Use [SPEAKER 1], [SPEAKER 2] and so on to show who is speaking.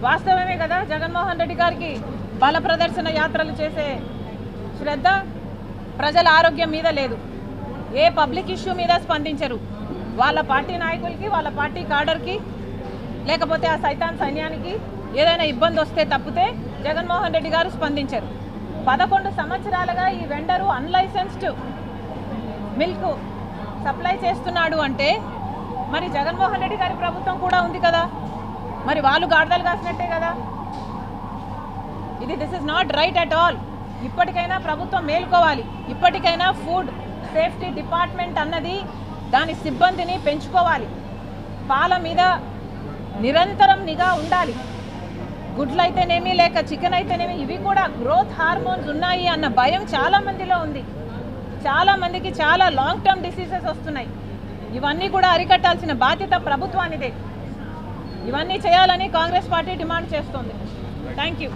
[SPEAKER 1] వాస్తవమే కదా జగన్మోహన్ రెడ్డి గారికి బల ప్రదర్శన యాత్రలు చేసే శ్రద్ధ ప్రజల ఆరోగ్యం మీద లేదు. ఏ పబ్లిక్ ఇష్యూ మీద స్పందించరు. వాళ్ళ పార్టీ నాయకులకి, వాళ్ళ పార్టీ కాడర్కి, లేకపోతే ఆ సైతాన్ సైన్యానికి ఏదైనా ఇబ్బంది వస్తే తప్పితే జగన్మోహన్ రెడ్డి గారు స్పందించరు. 11 సంవత్సరాలుగా ఈ వెండరు అన్లైసెన్స్డ్ మిల్క్ సప్లై చేస్తున్నాడు అంటే మరి జగన్మోహన్ రెడ్డి గారి ప్రభుత్వం కూడా ఉంది కదా, మరి వాళ్ళు గాడిదలు కాసినట్టే కదా. This is not right at all. ఇప్పటికైనా ప్రభుత్వం మేల్కోవాలి. ఇప్పటికైనా ఫుడ్ సేఫ్టీ డిపార్ట్మెంట్ అన్నది దాని సిబ్బందిని పెంచుకోవాలి. పాల మీద నిరంతరం నిఘా ఉండాలి. గుడ్లు అయితేనేమి లేక చికెన్ అయితేనేమి ఇవి కూడా గ్రోత్ హార్మోన్స్ ఉన్నాయి అన్న భయం చాలా మందిలో ఉంది. చాలా మందికి చాలా లాంగ్ టర్మ్ డిసీజెస్ వస్తున్నాయి. ఇవన్నీ కూడా అరికట్టాల్సిన బాధ్యత ప్రభుత్వానిదే. ఇవన్నీ చేయాలని కాంగ్రెస్ పార్టీ డిమాండ్ చేస్తోంది. Thank you.